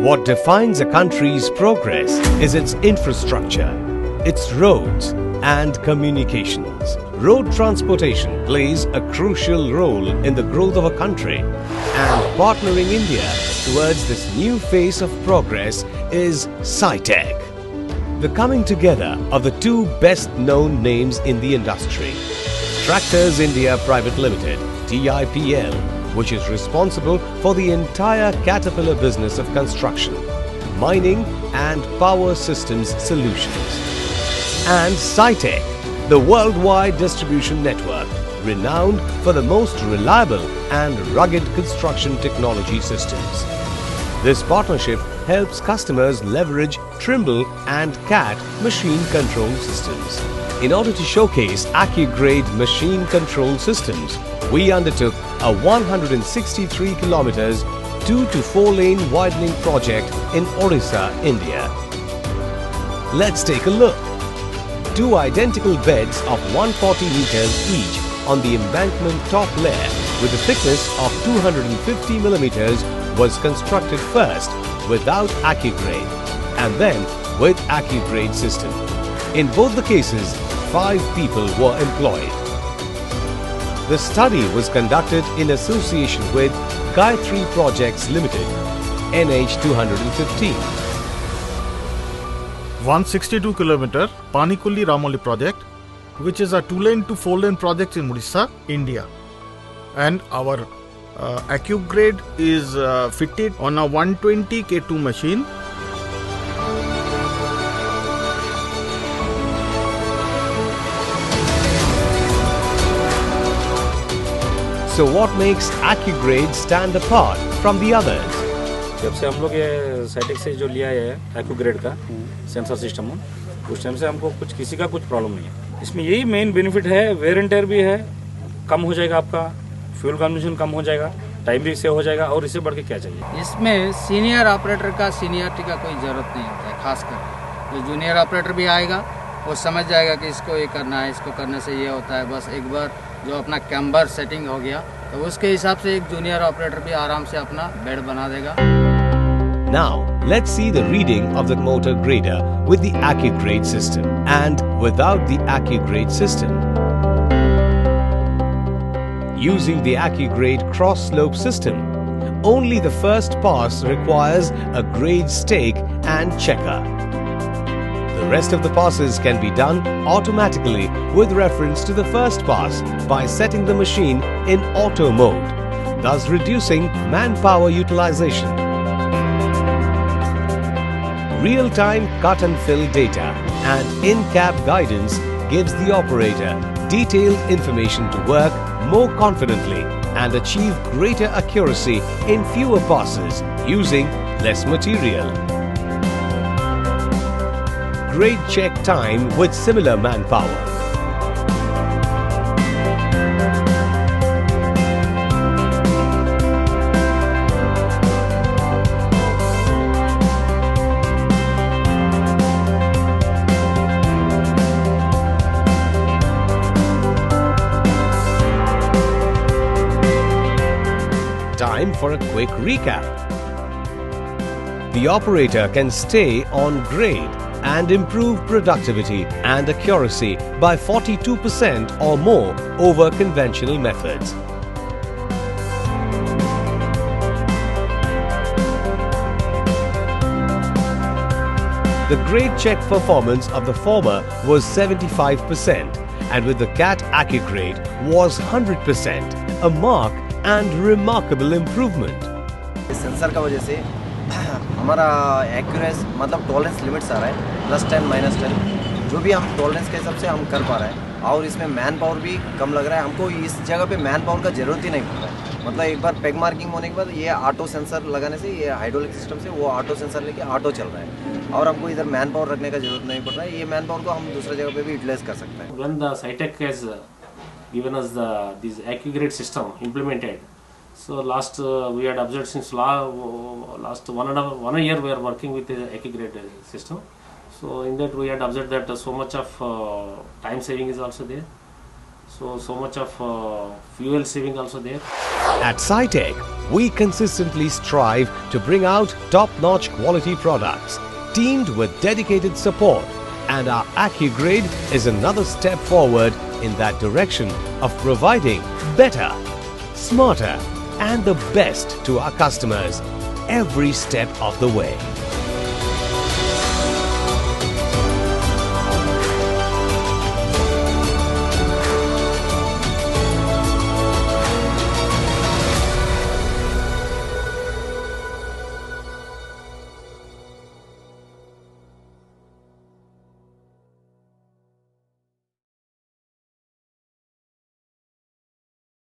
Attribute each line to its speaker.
Speaker 1: What defines a country's progress is its infrastructure, its roads and communications. Road transportation plays a crucial role in the growth of a country, and partnering India towards this new phase of progress is SciTech. The coming together of the two best-known names in the industry. Tractors India Private Limited, TIPL, which is responsible for the entire Caterpillar business of construction, mining and power systems solutions. And SciTech, the worldwide distribution network, renowned for the most reliable and rugged construction technology systems. This partnership helps customers leverage Trimble and CAT machine control systems. In order to showcase AccuGrade machine control systems, we undertook a 163 kilometers 2 to 4 lane widening project in Odisha, India. Let's take a look. Two identical beds of 140 meters each on the embankment top layer with a thickness of 250 millimeters was constructed first without AccuGrade and then with AccuGrade system. In both the cases, 5 people were employed. The study was conducted in association with Gayatri Projects Limited, NH215.
Speaker 2: 162 km Panikulli Ramoli project, which is a 2-lane to 4-lane project in Odisha, India. And our AccuGrade is fitted on a 120 K2 machine.
Speaker 1: So what makes AccuGrade stand apart from the others?
Speaker 3: जब से हम लोग ये SciTech से जो लिया है AccuGrade का सेंसर सिस्टम, उस टाइम से हमको किसी का कुछ प्रॉब्लम नहीं है। इसमें यही मेन बेनिफिट है, वेयर एंड टेयर भी है, कम हो जाएगा आपका, फ्यूल कंजम्पशन कम हो जाएगा, टाइम भी सेव हो जाएगा और इससे बढ़ के क्या चाहिए।
Speaker 4: इसमें सीनियर ऑपरेटर का सीनियरिटी का कोई ज़रूरत नहीं होता है। खासकर जो जूनियर ऑपरेटर भी आएगा वो समझ जाएगा कि इसको ये करना है, इसको करने से ये होता है। बस एक बार जो अपना कैम्बर सेटिंग हो गया तो उसके हिसाब से एक जूनियर ऑपरेटर भी आराम से अपना बेड बना देगा।
Speaker 1: Now, let's see the reading of the motor grader with the AccuGrade system and without the AccuGrade system. Using the AccuGrade cross-slope system, only the first pass requires a grade stake and checker. The rest of the passes can be done automatically with reference to the first pass by setting the machine in auto mode, thus reducing manpower utilization. Real-time cut and fill data and in-cab guidance gives the operator detailed information to work more confidently and achieve greater accuracy in fewer passes using less material. Grade check time with similar manpower. Time for a quick recap. The operator can stay on grade and improve productivity and accuracy by 42% or more over conventional methods. The grade check performance of the former was 75% and with the CAT AccuGrade was 100%, a marked and remarkable improvement.
Speaker 5: इस sensor का वजह से हमारा एक्यूरेस मतलब tolerance limits आ रहा है +10 -10 जो भी हम टॉलरेंस के हिसाब से हम कर पा रहे हैं और इसमें मैन पावर भी कम लग रहा है। हमको इस जगह पे मैन पावर का ज़रूरत ही नहीं पड़ रहा है। मतलब एक बार पेग मार्किंग होने के बाद ये ऑटो सेंसर लगाने से ये हाइड्रोलिक सिस्टम से वो ऑटो सेंसर लेके ऑटो चल रहा है और हमको इधर मैन पावर रखने का जरूरत नहीं पड़ रहा है। ये मैन पावर को हम दूसरे जगह पे भी यूटिलाइज कर सकते हैं।
Speaker 6: When the SciTech has given us this AccuGrade system implemented, so last we had observed since last one year we are working with the AccuGrade system. So in that we had observed that so much of time saving is also there. So much of fuel saving also there.
Speaker 1: At SciTech, we consistently strive to bring out top-notch quality products, teamed with dedicated support, and our AccuGrade is another step forward in that direction of providing better, smarter, and the best to our customers every step of the way.